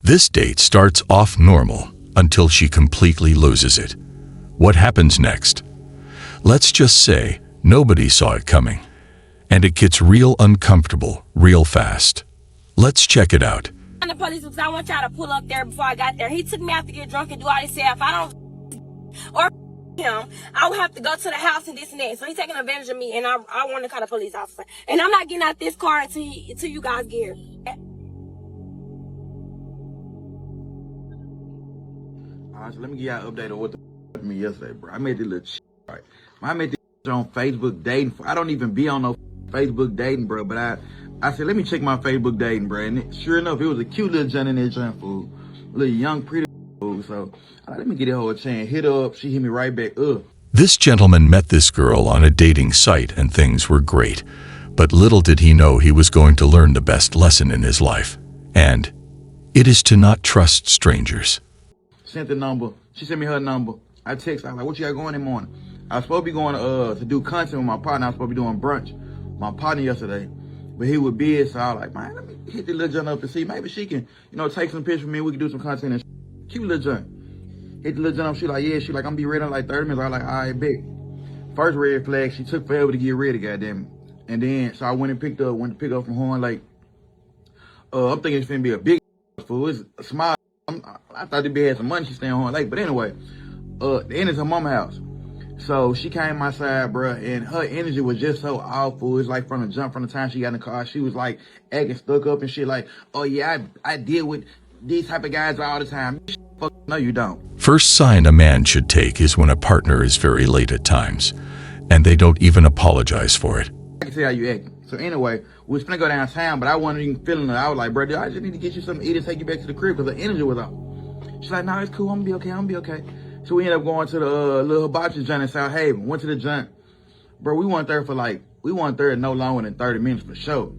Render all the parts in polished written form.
This date starts off normal until she completely loses it. What happens next? Let's just say nobody saw it coming. And it gets real uncomfortable real fast. Let's check it out. The police, because I want y'all to pull up there before I got there. He took me out to get drunk and do all this stuff. If I don't or him, I would have to go to the house and this and that. So he's taking advantage of me, and I want to call the police officer. And I'm not getting out this car until you guys get here. Alright, so let me give y'all an update on what the happened to me yesterday, bro. I made this little right. I made this on Facebook dating. I don't even be on no Facebook dating, bro. But I said, let me check my Facebook dating, bro. And sure enough, it was a cute little John in there, John fool. A little young, pretty fool. So let me get that whole chance. Hit her up. She hit me right back. This gentleman met this girl on a dating site and things were great. But little did he know he was going to learn the best lesson in his life. And it is to not trust strangers. Sent the number. She sent me her number. I text her. I was like, what you got going in the morning? I was supposed to be going to do content with my partner. I was supposed to be doing brunch with my partner yesterday. But he was busy, so I was like, man, let me hit the little joint up to see. Maybe she can, take some pictures of me. We can do some content and cute little joint. Hit the little joint up. She like, yeah. She like, I'm gonna be ready in like 30 minutes. I was like, all right, big. First red flag, she took forever to get ready, goddamn it. And then, so I went to pick up from Horn Lake. I'm thinking it's finna be a big fool. It's a small. I thought the bitch had some money. She staying on Horn Lake. But anyway, the end is her mama house. So she came outside, bro, and her energy was just so awful. It's like from the time she got in the car, she was like acting stuck up and shit like, oh yeah, I deal with these type of guys all the time. Fuck, no, you don't. First sign a man should take is when a partner is very late at times, and they don't even apologize for it. I can see how you acting. So anyway, we was finna go downtown, but I wasn't even feeling it. I was like, bro, dude, I just need to get you something to eat and take you back to the crib because the energy was off. She's like, no, it's cool. I'm gonna be okay. So we ended up going to the little hibachi joint in South Haven. Went to the joint. Bro, we weren't there no longer than 30 minutes for sure.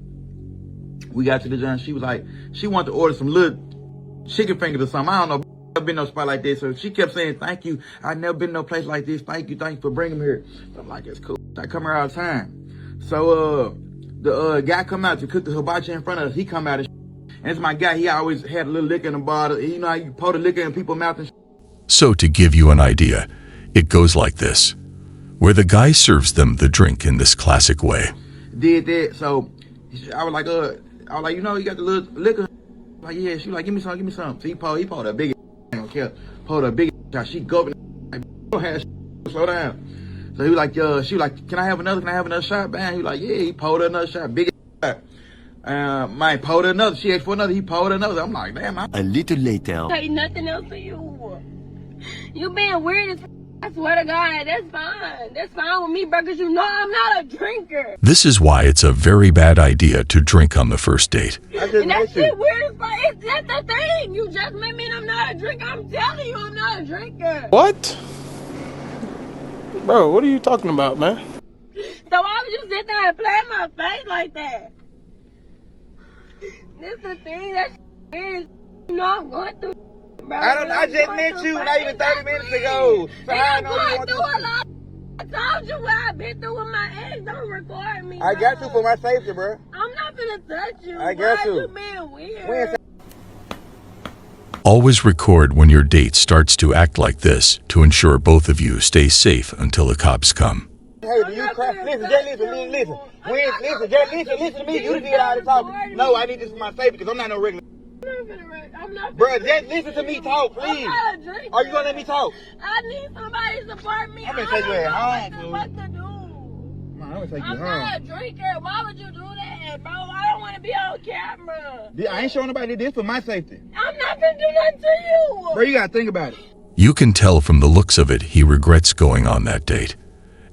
We got to the joint. She was like, she wanted to order some little chicken fingers or something. I don't know. I've been no spot like this. So she kept saying, thank you. I've never been no place like this. Thank you for bringing me here. So I'm like, it's cool. I come here all the time. So the guy come out to cook the hibachi in front of us. He come out and it's my guy. He always had a little liquor in the bottle. You know how you pour the liquor in people's mouth and So to give you an idea, it goes like this, where the guy serves them the drink in this classic way. Did that, so I was like, you got the little liquor? Like, yeah. She was like, give me some. So he poured a big, I don't care, poured a big shot. She gulping, like, don't have slow down. So he was like, she was like, can I have another shot? Bam. He was like, yeah. He poured another shot, big shot. Mine poured another. She asked for another. He poured another. I'm like, damn. A little later. Say nothing else to you. You being weird as I swear to God, that's fine. That's fine with me, bro, because you know I'm not a drinker. This is why it's a very bad idea to drink on the first date. And that shit weird as fuck. That's the thing. You just met me and I'm not a drinker. I'm telling you I'm not a drinker. What? Bro, what are you talking about, man? So why would you sit there and play in my face like that? This the thing. That's weird. You know I'm going through. Bro, I just met you not even 30 minutes ago. So I'm going through a lot. I told you what I've been through with my ex. Don't record me. I got you for my safety, bro. I'm not gonna touch you. I got you. You being weird. Always record when your date starts to act like this to ensure both of you stay safe until the cops come. Hey, do you cry? Listen, just listen. Listen to me. You did all the talking. No, I need this for my safety because I'm not no regular. I'm not. Bro, just listen to me talk, please. I'm not a drinker. Are you gonna let me talk? I need somebody to support me. I'm gonna take you at home, what to do. Man, I'm gonna take you I'm home. not a drinker. Why would you do that, bro? I don't want to be on camera. I ain't showing nobody this for my safety. I'm not gonna do nothing to you. Bro, you gotta think about it. You can tell from the looks of it he regrets going on that date.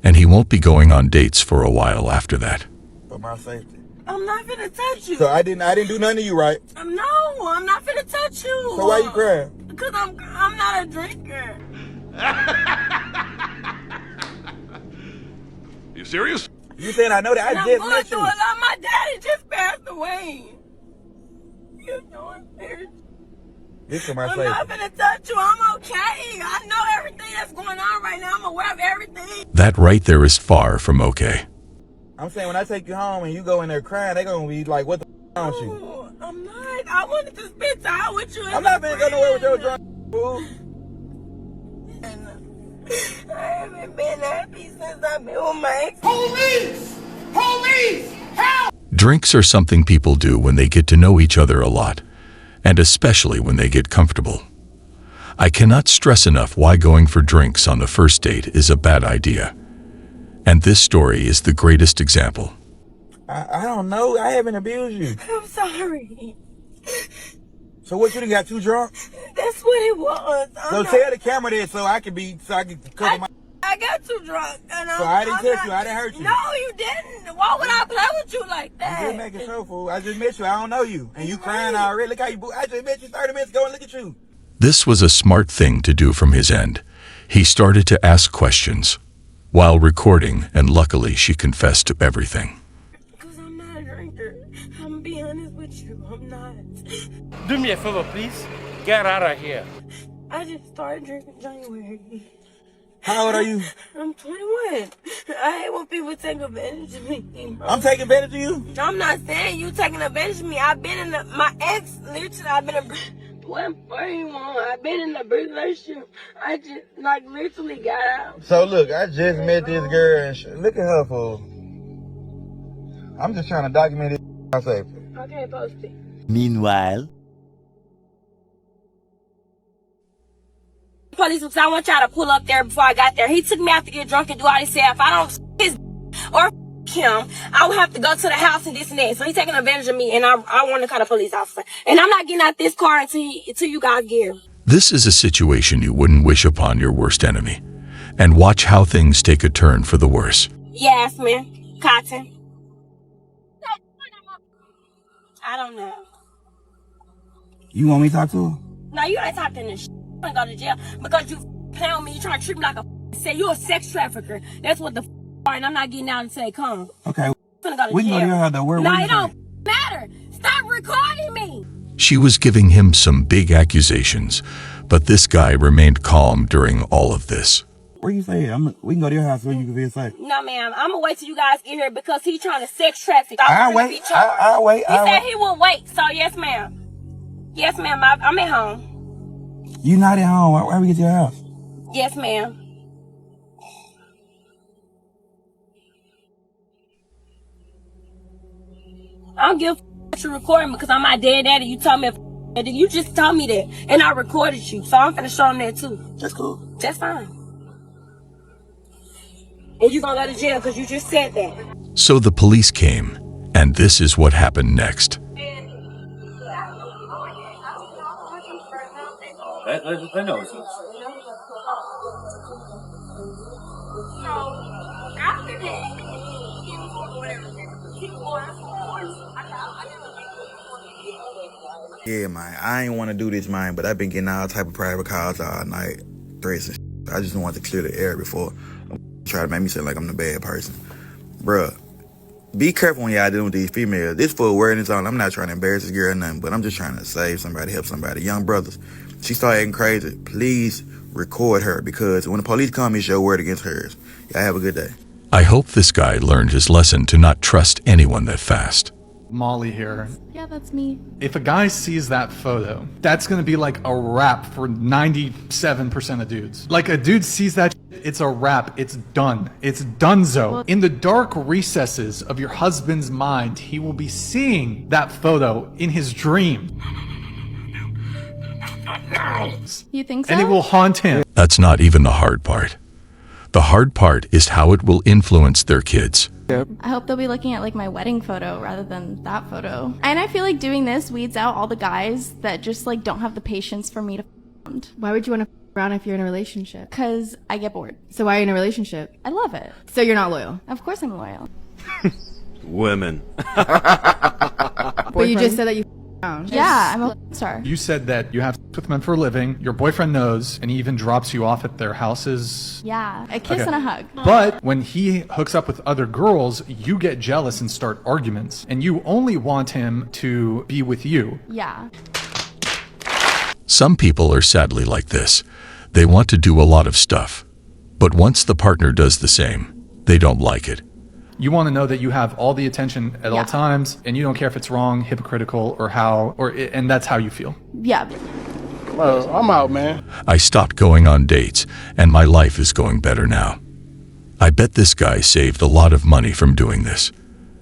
And he won't be going on dates for a while after that. For my safety. I'm not gonna touch you. So I didn't do nothing to you, right? No, I'm not gonna touch you. So why you crying? Because I'm not a drinker. You serious? You saying I know that? I just met you. My daddy just passed away. You know I'm serious. This for my I'm safety. not gonna touch you. I'm okay. I know everything that's going on right now. I'm aware of everything. That right there is far from okay. I'm saying when I take you home and you go in there crying, they gonna be like, what the f*** wrong with you? I'm not. I wanted to spend spend time with you. I'm not finna go nowhere with your drunk fool. I haven't been happy since I've been with my ex. Police! Police! Help! Drinks are something people do when they get to know each other a lot, and especially when they get comfortable. I cannot stress enough why going for drinks on the first date is a bad idea. And this story is the greatest example. I don't know. I haven't abused you. I'm sorry. So what, you done got too drunk? That's what it was. So tell the camera there so I can cover my... I got too drunk. And So I didn't touch you. I didn't hurt you. No, you didn't. Why would I play with you like that? I'm just making sure, fool. I just met you. I don't know you. And you crying already. Look how you... I just met you 30 minutes ago and look at you. This was a smart thing to do from his end. He started to ask questions while recording, and luckily she confessed to everything. Because I'm not a drinker. I'm going to be honest with you. I'm not. Do me a favor, please. Get out of here. I just started drinking January. How old are you? I'm 21. I hate when people take advantage of me, bro. I'm taking advantage of you? I'm not saying you taking advantage of me. I've been in my ex, literally, I've been what for you want? I've been in a brief relationship. I just, like, literally got out. So look, I just met this girl and look at her, fool. I'm just trying to document it. I say. Okay, post it. Meanwhile, Police, because I want y'all to pull up there before I got there. He took me out to get drunk and do all this stuff. If I don't his or him, I would have to go to the house and this and that. So he's taking advantage of me, and I want to call the police officer. And I'm not getting out this car until you guys get here. This is a situation you wouldn't wish upon your worst enemy. And watch how things take a turn for the worse. Yes, man. Cotton. I don't know. You want me to talk to her? No, you ain't talking this shit. I'm gonna go to jail because you playing with me. You trying to treat me like a say you a sex trafficker. That's what the are, and I'm not getting out and say come. Okay. I'm gonna go to We can jail. go to your house though. Where No, you it don't matter. Stop recording me. She was giving him some big accusations, but this guy remained calm during all of this. Where you say? We can go to your house so you can feel safe. No, ma'am. I'm gonna wait till you guys get here because he's trying to sex traffic. I'll wait. I'll wait. He said he will wait. So yes, ma'am. Yes, ma'am. I'm at home. You not at home. Why we get to your house? Yes, ma'am. I don't give a f you recording because I'm my dead daddy. You told me you just told me that, and I recorded you, so I'm finna show him that too. That's cool. That's fine. And you gonna go to jail because you just said that. So the police came, and this is what happened next. I know it's this. After that, Yeah, man. I ain't want to do this, man, but I've been getting all type of private calls all night, threats and shit. I just want to clear the air before try to make me seem like I'm the bad person. Bruh, be careful when y'all dealing with these females. This for awareness on. I'm not trying to embarrass this girl or nothing, but I'm just trying to save somebody, help somebody. Young brothers, she started acting crazy. Please record her because when the police come, it's your word against hers. Y'all have a good day. I hope this guy learned his lesson to not trust anyone that fast. Molly here. Yeah, that's me. If a guy sees that photo, that's gonna be like a wrap for 97% of dudes. Like a dude sees that, it's a wrap. It's done. It's donezo. Well, in the dark recesses of your husband's mind, he will be seeing that photo in his dream. You think so? And it will haunt him. That's not even the hard part. The hard part is how it will influence their kids. I hope they'll be looking at like my wedding photo rather than that photo. And I feel like doing this weeds out all the guys that just like don't have the patience for me to around. Why would you want to around if you're in a relationship? Cause I get bored. So why are you in a relationship? I love it. So you're not loyal. Of course I'm loyal. women. But you just said that you around. Yeah, I'm a star. You said that you have sex with men for a living, your boyfriend knows, and he even drops you off at their houses. Yeah, a kiss Okay. and a hug. But when he hooks up with other girls, you get jealous and start arguments. And you only want him to be with you. Yeah. Some people are sadly like this. They want to do a lot of stuff. But once the partner does the same, they don't like it. You want to know that you have all the attention at all times, and you don't care if it's wrong, hypocritical, or and that's how you feel. Yeah. Well, I'm out, man. I stopped going on dates, and my life is going better now. I bet this guy saved a lot of money from doing this.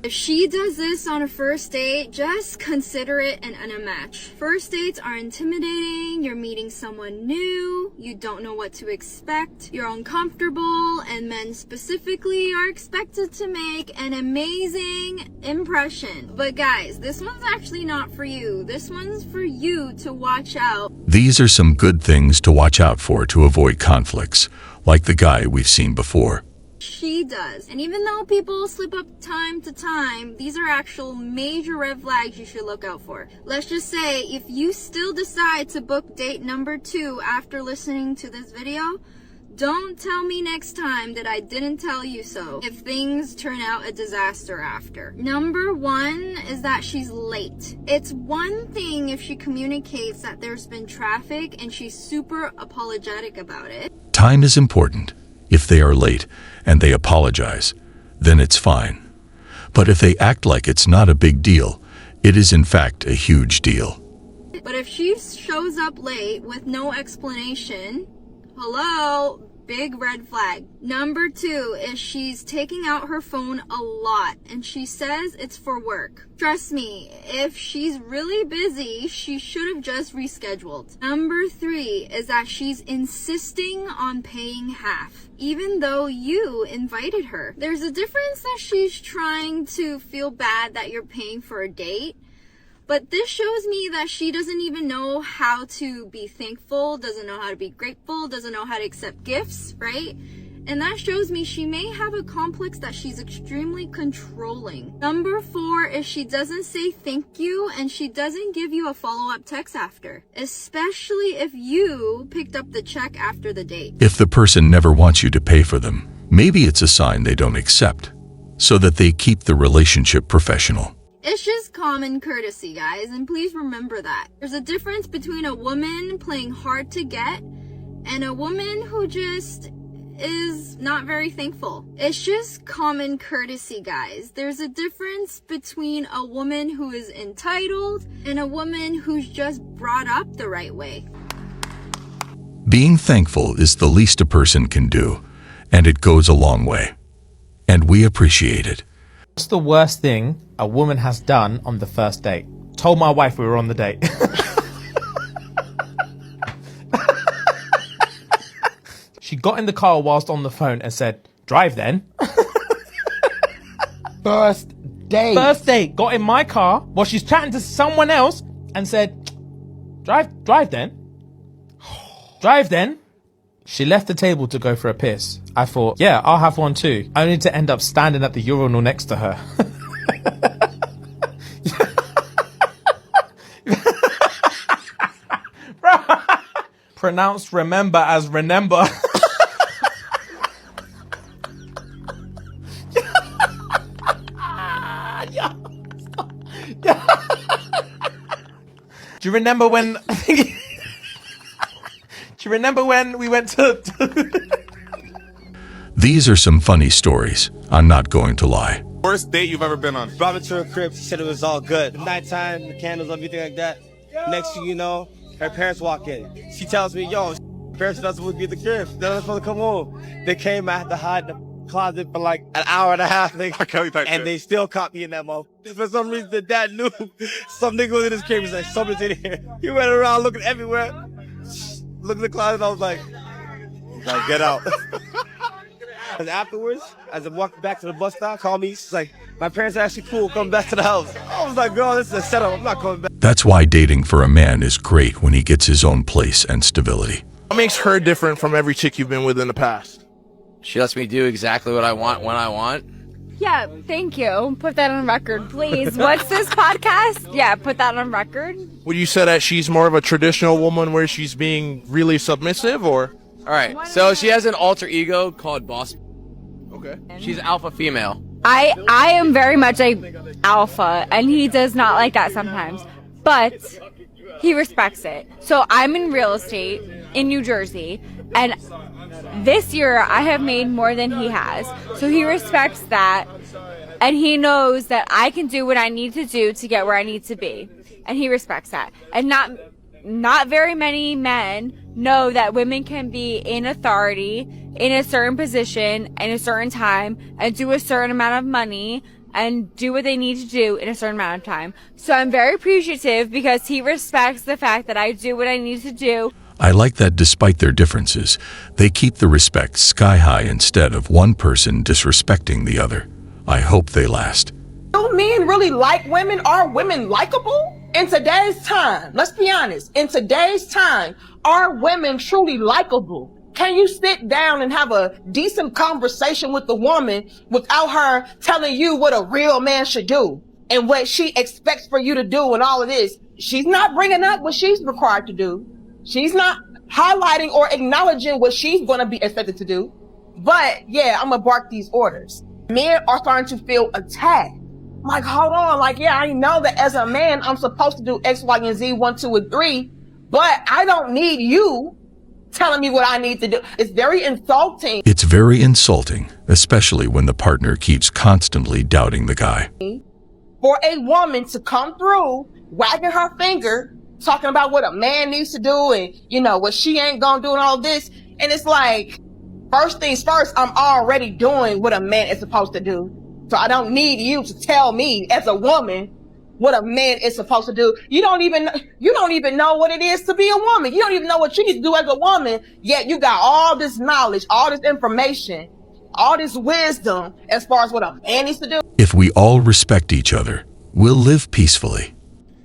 If she does this on a first date, just consider it an unmatch. First dates are intimidating, you're meeting someone new, you don't know what to expect, you're uncomfortable, and men specifically are expected to make an amazing impression. But guys, this one's actually not for you. This one's for you to watch out. These are some good things to watch out for to avoid conflicts, like the guy we've seen before. She does. And even though people slip up time to time, these are actual major red flags you should look out for. Let's just say, if you still decide to book date number 2 after listening to this video, don't tell me next time that I didn't tell you so if things turn out a disaster after. Number 1 is that she's late. It's one thing if she communicates that there's been traffic and she's super apologetic about it. Time is important. If they are late and they apologize, then it's fine. But if they act like it's not a big deal, it is in fact a huge deal. But if she shows up late with no explanation, hello, big red flag. Number 2 is she's taking out her phone a lot and she says it's for work. Trust me, if she's really busy, she should have just rescheduled. Number 3 is that she's insisting on paying half, even though you invited her. There's a difference that she's trying to feel bad that you're paying for a date, but this shows me that she doesn't even know how to be thankful, doesn't know how to be grateful, doesn't know how to accept gifts, right? And that shows me she may have a complex that she's extremely controlling. Number 4 is she doesn't say thank you and she doesn't give you a follow-up text after, especially if you picked up the check after the date. If the person never wants you to pay for them, maybe it's a sign they don't accept, so that they keep the relationship professional. It's just common courtesy, guys, and please remember that. There's a difference between a woman playing hard to get and a woman who just is not very thankful. It's just common courtesy, guys. There's a difference between a woman who is entitled and a woman who's just brought up the right way. Being thankful is the least a person can do, and it goes a long way. And we appreciate it. What's the worst thing a woman has done on the first date? Told my wife we were on the date. She got in the car whilst on the phone and said, drive then. First date. First date. Got in my car while she's chatting to someone else and said, drive then. Drive then. She left the table to go for a piss. I thought, yeah, I'll have one too. Only to end up standing at the urinal next to her. Pronounced remember as remember. Do you remember when... Do you remember when we went to... These are some funny stories. I'm not going to lie. Worst date you've ever been on? Brought me to her crib. She said it was all good. Nighttime, the candles, everything like that. Next thing you know, her parents walk in. She tells me, yo, parents are not supposed to be at the crib. They're not supposed to come home. They came, I had to hide in the closet for like an hour and a half. And they still caught me in that mode. For some reason, the dad knew some nigga was in his crib. He's like, something's in here. He went around looking everywhere. Looked in the closet, I was like, get out. And afterwards, as I walked back to the bus stop, called me, she's like, my parents are actually cool, come back to the house. I was like, girl, this is a setup, I'm not coming back. That's why dating for a man is great when he gets his own place and stability. What makes her different from every chick you've been with in the past? She lets me do exactly what I want when I want. Yeah, thank you. Put that on record, please. What's this podcast? Yeah, put that on record. Would you say that she's more of a traditional woman where she's being really submissive, or? All right, so she has an alter ego called Boss. Okay. She's alpha female. I am very much a alpha, and he does not like that sometimes. But he respects it. So I'm in real estate in New Jersey, and this year I have made more than he has. So he respects that. And he knows that I can do what I need to do to get where I need to be. And he respects that. And not very many men know that women can be in authority, in a certain position, in a certain time, and do a certain amount of money, and do what they need to do in a certain amount of time. So I'm very appreciative because he respects the fact that I do what I need to do. I like that despite their differences, they keep the respect sky high instead of one person disrespecting the other. I hope they last. Do men really like women? Are women likable? In today's time, let's be honest, in today's time, are women truly likable? Can you sit down and have a decent conversation with the woman without her telling you what a real man should do and what she expects for you to do and all of this? She's not bringing up what she's required to do. She's not highlighting or acknowledging what she's going to be expected to do. But yeah, I'm going to bark these orders. Men are starting to feel attacked. Like, hold on. Like, yeah, I know that as a man, I'm supposed to do X, Y, and Z, 1, 2, and 3, but I don't need you telling me what I need to do. It's very insulting. It's very insulting, especially when the partner keeps constantly doubting the guy. For a woman to come through, wagging her finger, talking about what a man needs to do and, you know, what she ain't gonna do and all this. And it's like, first things first, I'm already doing what a man is supposed to do. So I don't need you to tell me as a woman what a man is supposed to do. You don't even know what it is to be a woman. You don't even know what you need to do as a woman. Yet you got all this knowledge, all this information, all this wisdom as far as what a man needs to do. If we all respect each other, we'll live peacefully.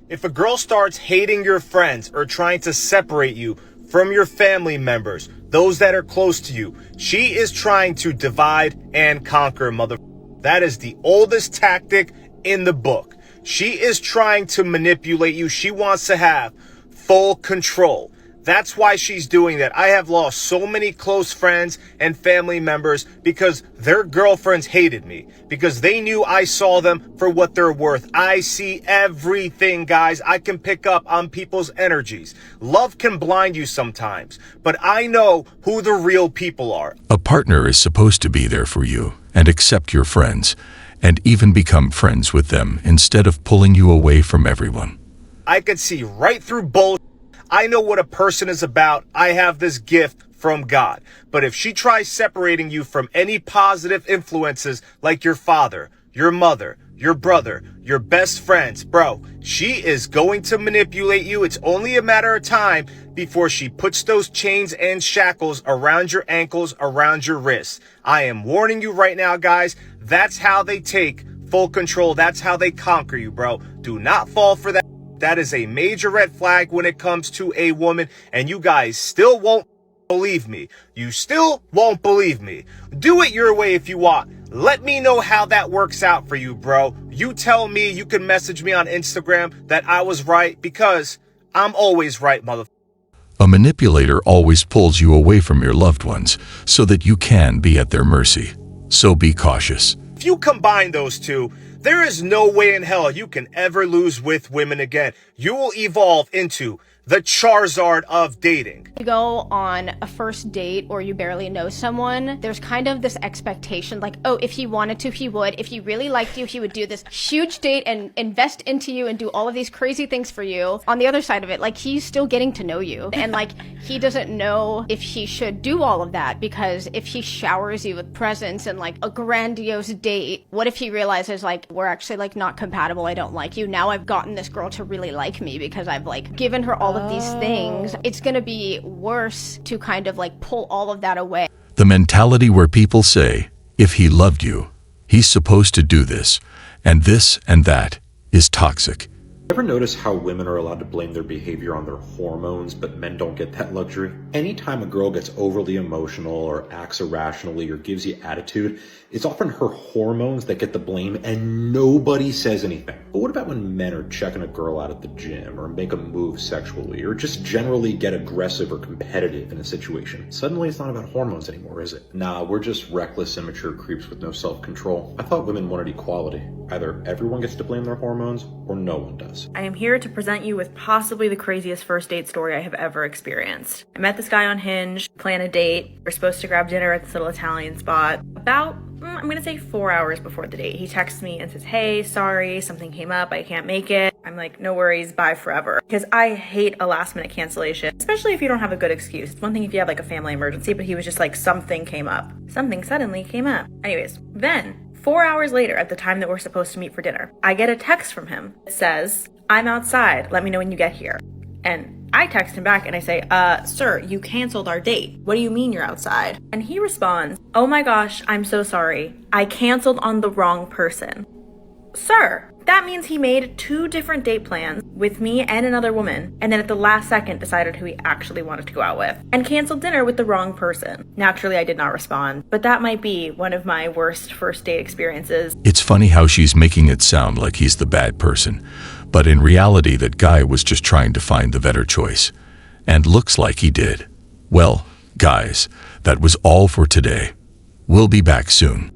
If a girl starts hating your friends or trying to separate you from your family members, those that are close to you, she is trying to divide and conquer, mother. That is the oldest tactic in the book. She is trying to manipulate you. She wants to have full control. That's why she's doing that. I have lost so many close friends and family members because their girlfriends hated me, because they knew I saw them for what they're worth. I see everything, guys. I can pick up on people's energies. Love can blind you sometimes, but I know who the real people are. A partner is supposed to be there for you and accept your friends and even become friends with them instead of pulling you away from everyone. I could see right through bullshit. I know what a person is about. I have this gift from God. But if she tries separating you from any positive influences like your father, your mother, your brother, your best friends, bro, she is going to manipulate you. It's only a matter of time before she puts those chains and shackles around your ankles, around your wrists. I am warning you right now, guys. That's how they take full control. That's how they conquer you, bro. Do not fall for that. That is a major red flag when it comes to a woman, and you guys still won't believe me. You still won't believe me. Do it your way if you want. Let me know how that works out for you, bro. You tell me. You can message me on Instagram that I was right, because I'm always right, motherfucker. A manipulator always pulls you away from your loved ones so that you can be at their mercy. So be cautious. If you combine those two, there is no way in hell you can ever lose with women again. You will evolve into the Charizard of dating. You go on a first date or you barely know someone, there's kind of this expectation like, oh, if he wanted to, he would. If he really liked you, he would do this huge date and invest into you and do all of these crazy things for you. On the other side of it, like, he's still getting to know you. And like, he doesn't know if he should do all of that, because if he showers you with presents and like a grandiose date, what if he realizes like, we're actually like not compatible, I don't like you. Now I've gotten this girl to really like me because I've like given her all of these things. It's gonna be worse to kind of like pull all of that away. The mentality where people say, if he loved you, he's supposed to do this and that is toxic. Ever notice how women are allowed to blame their behavior on their hormones, but men don't get that luxury? Anytime a girl gets overly emotional or acts irrationally or gives you attitude, it's often her hormones that get the blame and nobody says anything. But what about when men are checking a girl out at the gym or make a move sexually or just generally get aggressive or competitive in a situation? Suddenly it's not about hormones anymore, is it? Nah, we're just reckless, immature creeps with no self-control. I thought women wanted equality. Either everyone gets to blame their hormones or no one does. I am here to present you with possibly the craziest first date story I have ever experienced. I met this guy on Hinge, plan a date. We're supposed to grab dinner at this little Italian spot. About, I'm gonna say 4 hours before the date. He texts me and says, hey, sorry, something came up, I can't make it. I'm like, no worries, bye forever. Because I hate a last minute cancellation, especially if you don't have a good excuse. It's one thing if you have like a family emergency, but he was just like, something came up. Something suddenly came up. Anyways, then 4 hours later, at the time that we're supposed to meet for dinner, I get a text from him that says, I'm outside, let me know when you get here. And I text him back and I say, sir, you canceled our date. What do you mean you're outside? And he responds, oh my gosh, I'm so sorry. I canceled on the wrong person. Sir, that means he made 2 different date plans with me and another woman, and then at the last second decided who he actually wanted to go out with, and canceled dinner with the wrong person. Naturally, I did not respond, but that might be one of my worst first date experiences. It's funny how she's making it sound like he's the bad person, but in reality that guy was just trying to find the better choice. And looks like he did. Well, guys, that was all for today. We'll be back soon.